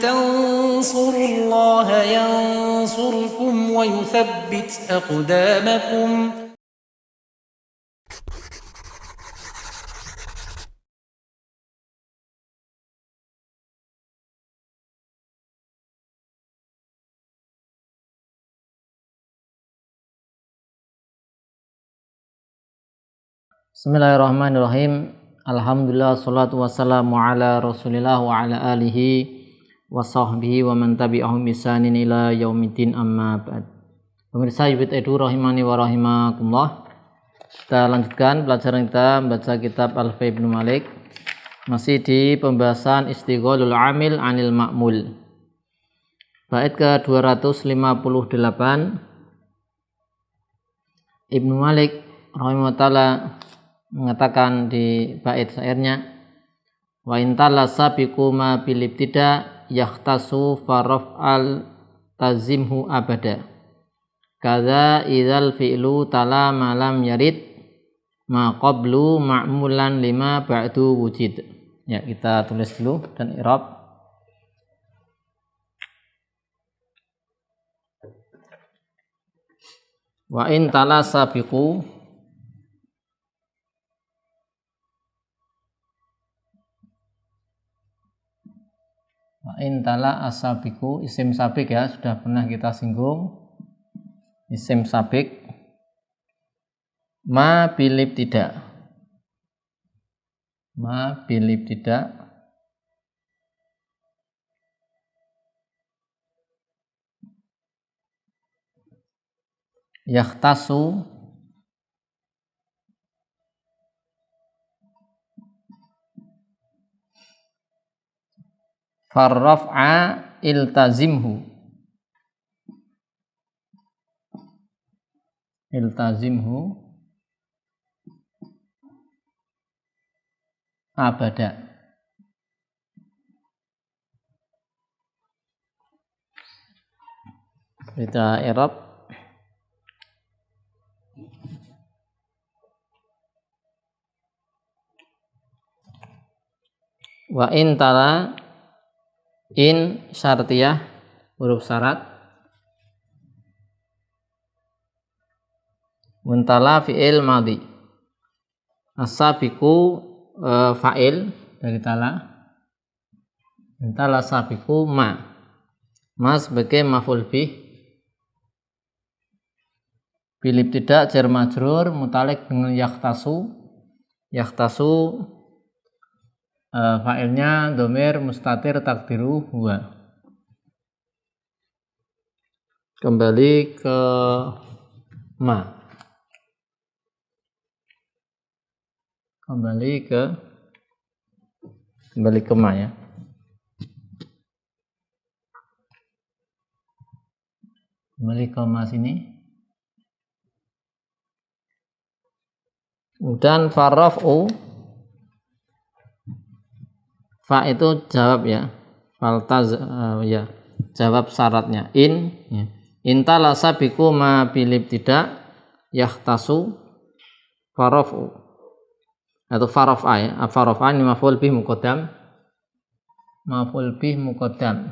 تنصروا الله ينصركم ويثبت أقدامكم. Bismillahirrahmanirrahim. Alhamdulillah, salatu wassalamu ala rasulillah wa ala alihi wa sahbihi wa man tabi'ahum bisanin ila yaumiddin, amma ba'd. Pemirsa Yubit Edu rahimani wa rahimakumullah. Kita lanjutkan pelajaran kita membaca kitab Alfiya Ibnu Malik. Masih di pembahasan Istighalul Amil Anil Ma'mul. Bait ke 258. Ibnu Malik rahimahullah mengatakan di bait syairnya, wa intala sabiqu ma bil ibtida yahtasu faraf'al tazimhu abada kadza idzal fi'lu tala ma lam yarid ma qablu ma'mulan lima ba'du wujid. Ya, kita tulis dulu dan i'rab. Wa intala sabiqu, intala asabiku, isim sabik ya, sudah pernah kita singgung. Isim sabik ma bilib tidak, ma bilib tidak yahtasu farraf'a iltazimhu, iltazimhu abada. Kita i'rab. Wa intala, in syartiyah, huruf syarat. Muntala fi'il madhi. As-sabiqu fa'il dari tala. Muntala sabiqu ma. Ma sebagai maf'ul bih. Bil ibtida jar majrur mutalik dengan yahtasu. Yahtasu fa'ilnya dhamir mustatir takdiru huwa. Kembali ke ma. Kembali ke ma ya. Kembali ke ma sini. Kemudian farraf'u, fa itu jawab ya, faltaz ya, jawab syaratnya. In ya. Intala sabiqu ma bilib tidak yahtasu faraf'u atau faraf'a ya. Faraf'a ini maf'ul bih muqaddam, maf'ul bih muqaddam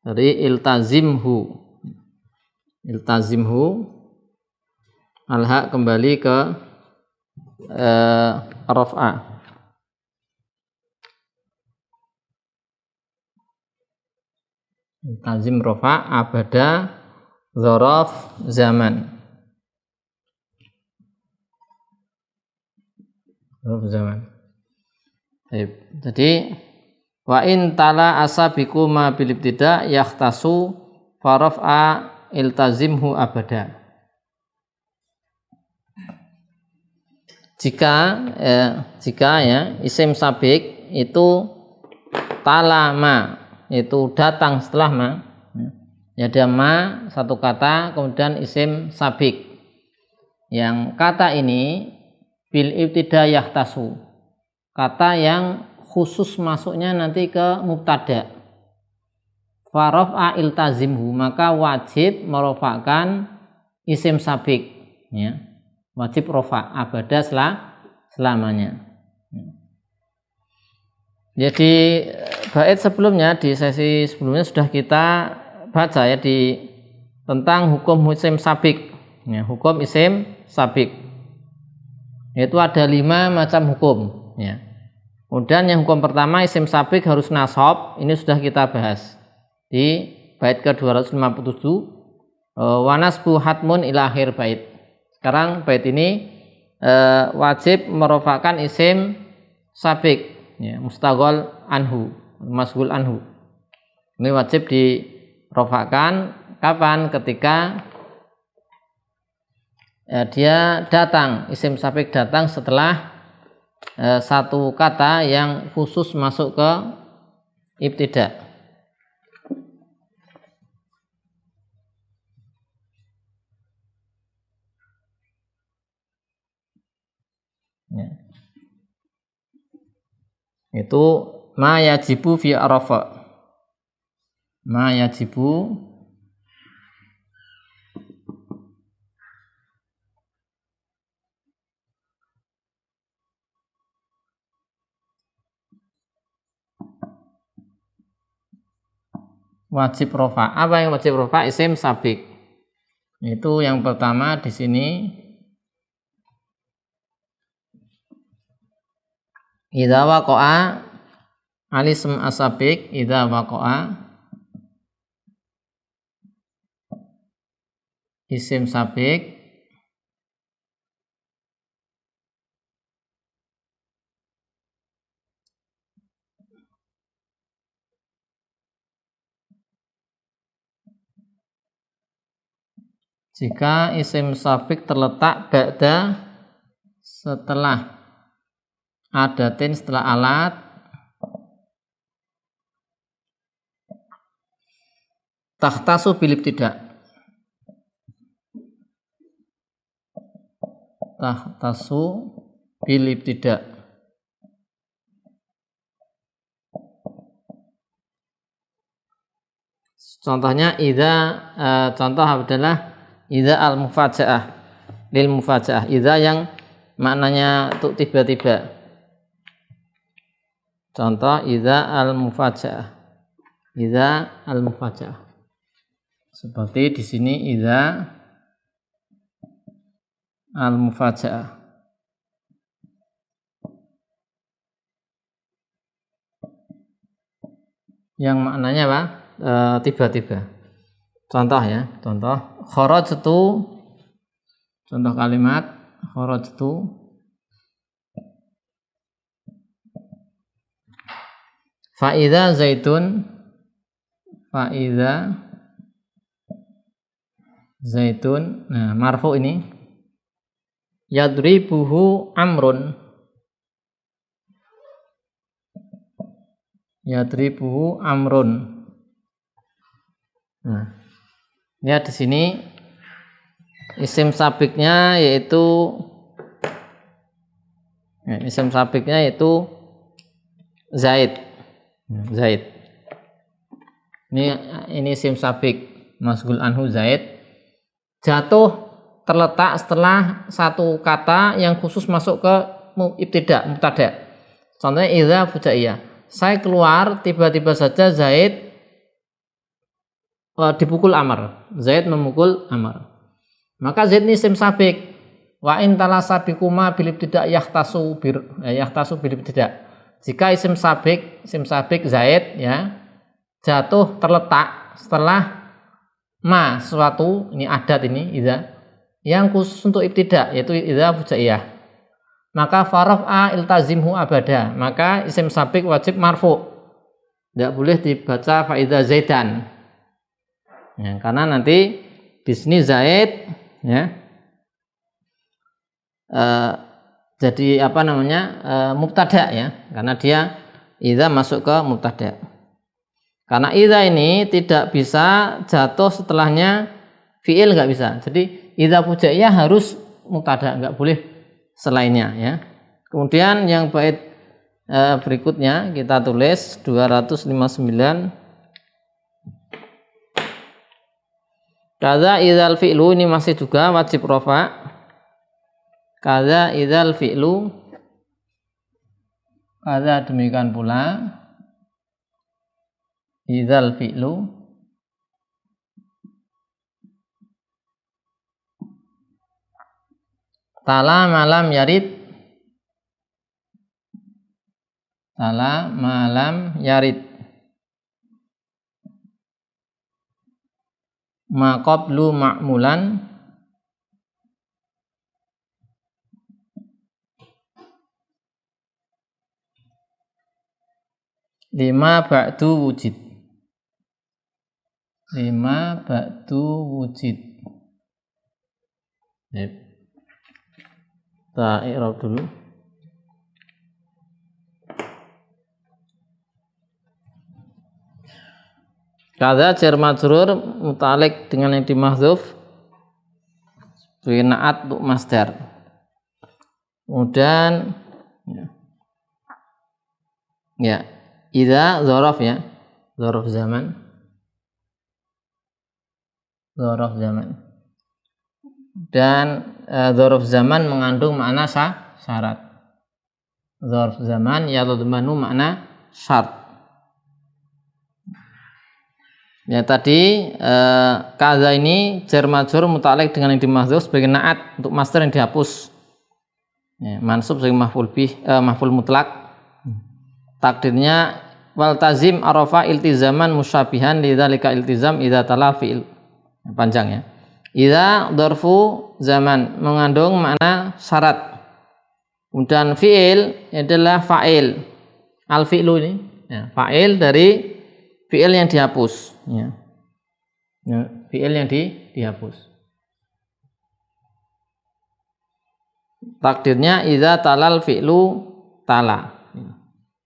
dari iltazimhu. Iltazimhu alha kembali ke raf'a. Tazim rofa abada dzaraf zaman. Dzaraf zaman. Baik. Jadi wa in tala asabiqu ma bil ibtida yahtasu faraf'a iltazimhu abada. Jika ya isim sabik itu talama itu datang setelah ma, ya ada ma satu kata kemudian isim sabik, yang kata ini bil ibtida yahtasu, kata yang khusus masuknya nanti ke mubtada. Faraf'a iltazimhu, maka wajib merofakkan isim sabik ya, wajib rofa abada selamanya. Jadi bait sebelumnya di sesi sebelumnya sudah kita baca ya tentang hukum isim sabik. Ya, hukum isim sabik. Yaitu ada 5 macam hukum. Ya. Kemudian yang hukum pertama isim sabik harus nasab. Ini sudah kita bahas di bait ke-257. Wa nasbu hatmun ila akhir bait. Sekarang bait ini wajib merofakkan isim sabik. Ya, mustaghol anhu, masghul anhu. Ini wajib dirofakkan kapan? Ketika dia datang, isim sabik datang setelah satu kata yang khusus masuk ke ibtida. Ya. Itu ma yajibu fi arafa. Ma yajibu wajib rofa. Apa yang wajib rofa? Isim sabik. Itu yang pertama di sini. Idza waqa'a alism asabik, idza waqa'a isim sabik jika isim sabik terletak ba'da setelah adatin, setelah alat takhtasu bil ibtida. Takhtasu bil ibtida. Contohnya contoh adalah idza al mufajaah, lil mufajaah. Idza yang maknanya untuk tiba-tiba. Contoh idza al mufajaah. Idza al mufajaah. Seperti di sini idza al mufajaah. Yang maknanya apa? Tiba-tiba. Contoh ya, contoh kharajtu. Contoh kalimat kharajtu. Fa'idha zaitun, fa'idha zaitun. Nah, marfu ini yadribuhu amrun, yadribuhu amrun. Nah, lihat di sini isim sabiknya yaitu Zaid. Zaid. Ini isim sabik masghul anhu Zaid. Jatuh terletak setelah satu kata yang khusus masuk ke ibtida, mubtada. Contohnya idza fujaiyah. Saya keluar tiba-tiba saja Zaid dipukul Amr. Zaid memukul Amr. Maka Zaid ini isim sabik. Wa in talasabikuma bil ibtida yahtasu bil ibtida. Jika isim sabik Zaid ya jatuh terletak setelah ma sesuatu, ini adat ini idza yang khusus untuk ibtida yaitu idza fujaiyah, maka faraf'a iltazimhu abada, maka isim sabik wajib marfu, tidak boleh dibaca faidza zaidan ya, karena nanti di sini Zaid ya jadi mubtada ya, karena dia idza masuk ke mubtada. Karena idza ini tidak bisa jatuh setelahnya fiil, nggak bisa. Jadi idza fujaiyah harus mubtada, nggak boleh selainnya ya. Kemudian yang bait berikutnya kita tulis 259. Kadza idzal fi'lu, ini masih juga wajib rafa. Kadza idzal fi'lu Ada demikian pula idzal fi'lu tala malam yarid ma qablu ma'mulan lima ba'du wujud kita i'rab dulu. Kadza jar majrur muta'alliq dengan yang dimahdzuf sebagai naat untuk masdar. Kemudian ya idza dzaraf ya, dzaraf zaman. Dan dzaraf zaman mengandung makna syarat. Dzaraf zaman yadmanu makna syarat. Ya tadi kadza ini jar majrur muta'alliq dengan yang dimahdzuf sebagai naat untuk masdar yang dihapus. Ya, mansub sebagai maf'ul mutlak. Takdirnya wal tazim arafa iltizaman musyabihan lidzalika iltizam idza tala fi'il. Panjang ya. Idza dzarfu zaman mengandung makna syarat. Kemudian fi'il adalah fa'il. Al fi'lu ini ya, fa'il dari fi'il yang dihapus ya. Fi'il yang dihapus. Takdirnya idza talal fi'lu tala.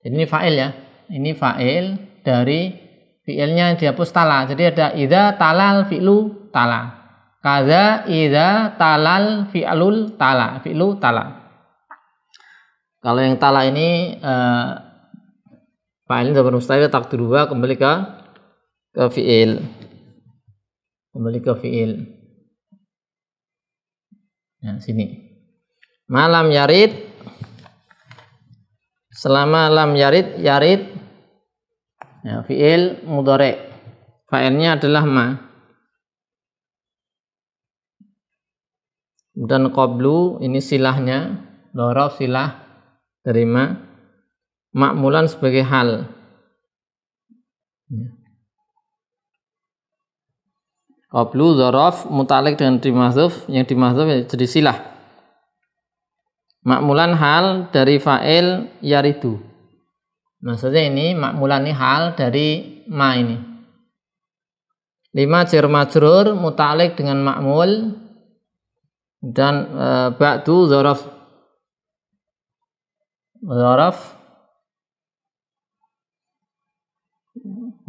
Jadi ini fa'il ya. Ini fa'il dari fi'ilnya yang dihapus tala. Jadi ada idza talal fi'lu tala. Kadza idza talal fi'lul tala. Fi'lu tala. Kalau yang tala ini fa'il zaman mustaqil takdiruha kembali ke fi'il. Nah, sini. Malam yarid selama lam yarid ya, fi'il mudhari. Fa'ilnya adalah ma. Dan qablu ini silahnya, dzaraf silah dari ma. Ma'mulan sebagai hal. Qablu dzaraf muta'alliq dengan dimahdzuf, yang dimahdzuf jadi silah. Ma'mulan hal dari fa'il yaridu. Maksudnya ini ma'mulan ini hal dari ma ini. 5 jar majrur muta'alliq dengan ma'mul dan ba'du dzaraf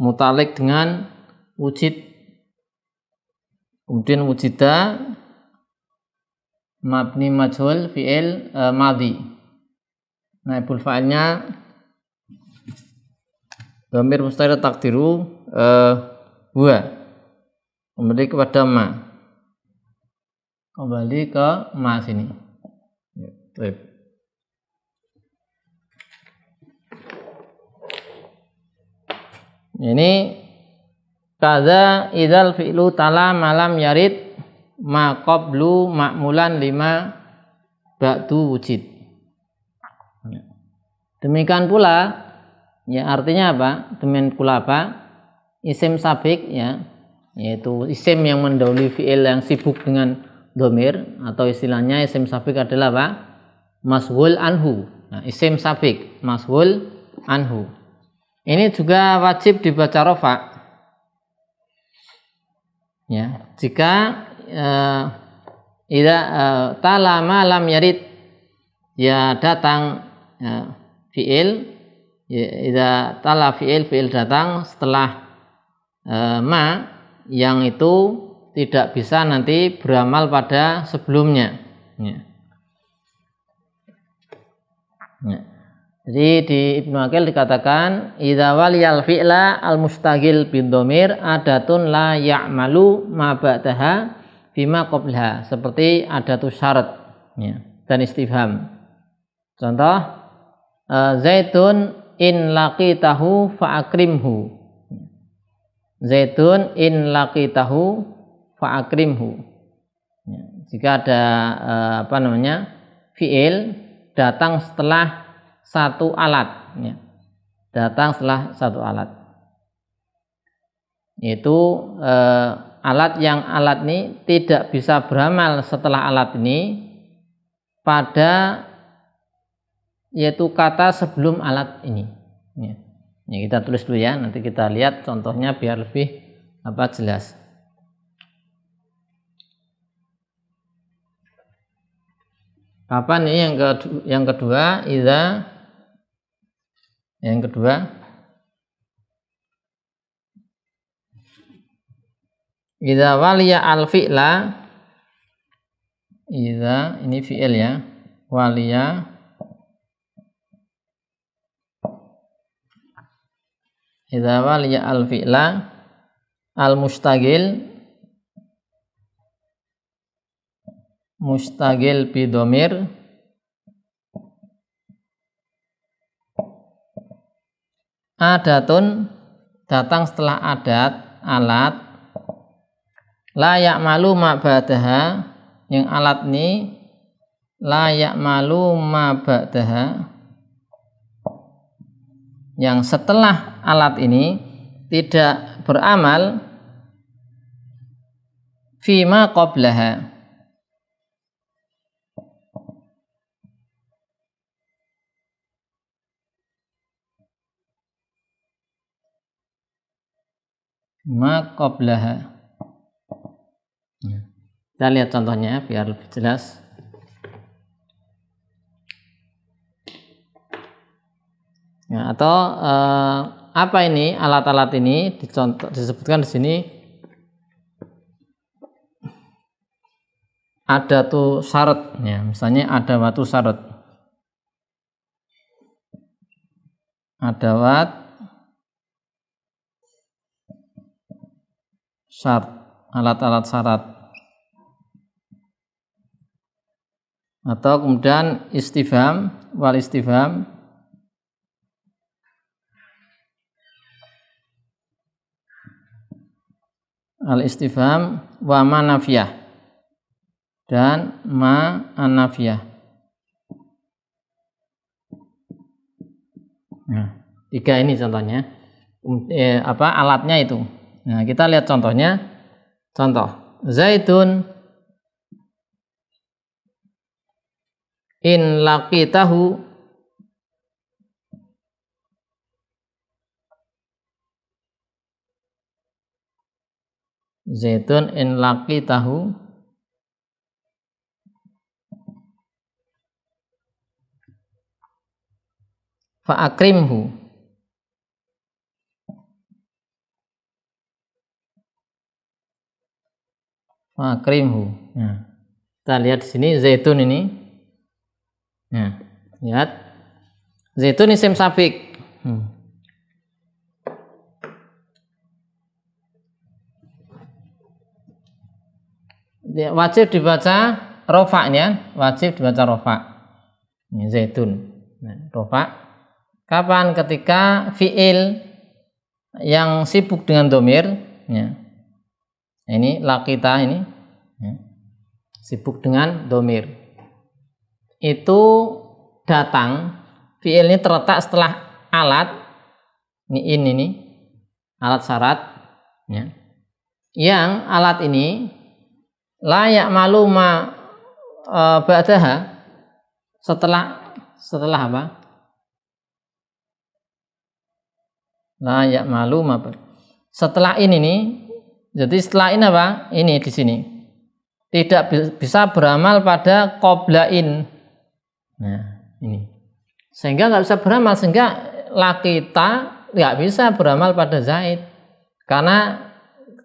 muta'alliq dengan wujud. Kemudian wujida mabni majhul fi'il madhi. Naibul fa'ilnya dhamir mustaqil takdiru huwa. Kembali kepada ma. Kembali ke ma sini. Ya, ini kadza idzal fi'lu tala malam yarid ma qablu ma'mulan 5 ba'du wujud. Demikian pula ya, artinya apa? Demikian pula apa? Isim sabik ya, yaitu isim yang mendahului fi'il yang sibuk dengan dhamir, atau istilahnya isim sabik adalah apa? Mashghul anhu. Nah, isim sabik mashghul anhu. Ini juga wajib dibaca rafa. Ya, jika tala malam yarid ya datang fi'il, ya, tala fi'il datang setelah ma yang itu tidak bisa nanti beramal pada sebelumnya. Ya. Ya. Jadi di Ibnu Aqil dikatakan idza waliyal fi'la al mustaghil bin dhamir adatun la ya'malu ma ba'daha bima qablaha, seperti adatus syarat ya, dan istifham. Contoh Zaidun in laqitahu fa'akrimhu. Zaidun in laqitahu fa'akrimhu. Ya, jika ada fiil datang setelah satu alat, ya. Datang setelah satu alat, yaitu alat ini tidak bisa beramal setelah alat ini pada yaitu kata sebelum alat ini. Ya. Ya, kita tulis dulu ya, nanti kita lihat contohnya biar lebih jelas. Kapan ini yang kedua idza waliya al fi'la, idza ini fi'il ya, waliya al fi'la al mustagil bi dhamir adatun, datang setelah alat la ya'malu ma ba'daha, yang alat ini la ya'malu ma ba'daha, yang setelah alat ini tidak beramal fima qablaha, ma qablaha. Kita lihat contohnya biar lebih jelas. Ya, atau apa ini alat-alat ini disebutkan di sini ada tuh syarat, ya, misalnya ada watu syarat, adawat syarat, alat-alat syarat, atau kemudian istifham wal istifham, al istifham wa ma nafiyah dan ma anafiyah. Nah, tiga ini contohnya alatnya itu. Nah, kita lihat contohnya. Contoh, Zaidun in laqitahu Zaidun in laqitahu fa'akrimhu. Fa'akrimhu. Nah, kita lihat di sini Zaidun ini. Nah, lihat Zaidun isim safik. Wajib dibaca rofa'nya, wajib dibaca rofa'. Ini Zaidun. Nah, rofa'. Kapan? Ketika fi'il yang sibuk dengan domir, ya. Ini laqita ini, ya, sibuk dengan domir. Itu datang, fi'il ini terletak setelah alat, ini alat syarat, ya. Yang alat ini la ya'malu ma ba'daha, setelah apa? La ya'malu ma ba'daha. Setelah ini nih, jadi setelah ini apa? Ini di sini tidak bisa beramal pada qoblain. Nah, ini sehingga nggak bisa beramal, sehingga laqita nggak bisa beramal pada Zaid, karena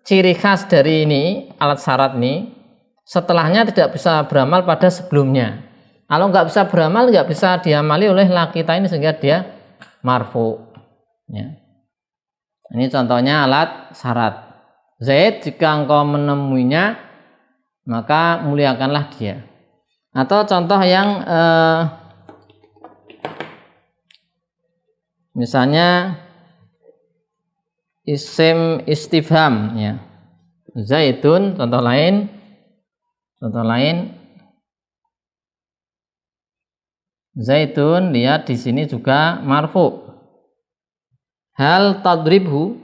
ciri khas dari ini alat syarat ini setelahnya tidak bisa beramal pada sebelumnya. Kalau nggak bisa beramal, nggak bisa diamali oleh laqita ini, sehingga dia marfu, ya. Ini contohnya alat syarat. Zaid, jika engkau menemuinya maka muliakanlah dia. Atau contoh yang Misalnya isim istifham ya. Zaidun, contoh lain Zaidun, lihat di sini juga marfu. Hal tadribhu,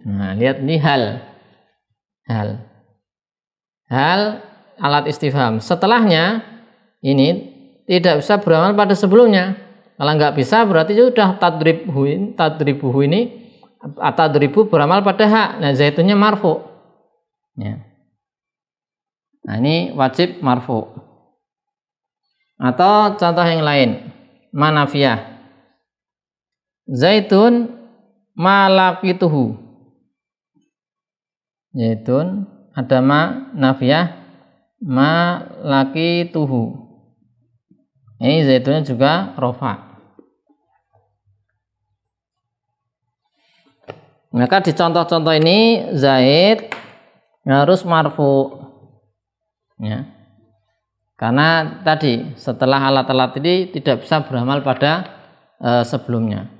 nah lihat ini hal alat istifham. Setelahnya ini tidak bisa beramal pada sebelumnya. Kalau nggak bisa berarti sudah tadribuhu ini tadribu beramal pada hak. Nah zaidunnya marfu ya. Nah ini wajib marfu. Atau contoh yang lain, manafiyah. Zaidun malakituhu. Zaidun ada nafiyah malakituhu. Ini zaidunnya juga rofa. Maka di contoh-contoh ini zaid harus marfu ya. Karena tadi setelah alat-alat ini tidak bisa beramal pada sebelumnya.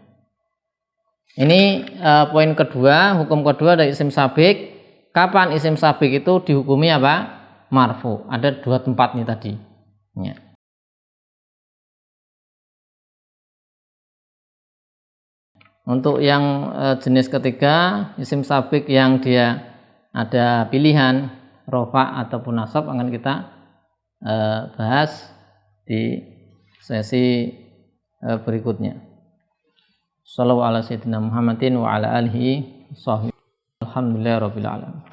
Ini poin kedua, hukum kedua dari isim sabik. Kapan isim sabik itu dihukumi apa? Marfu. Ada dua tempat nih tadi ya. Untuk yang jenis ketiga, isim sabik yang dia ada pilihan rofa ataupun nasab akan kita bahas di sesi berikutnya. Shallallahu ala sayyidina Muhammadin wa ala alihi sahbihi. Alhamdulillahirabbil alamin.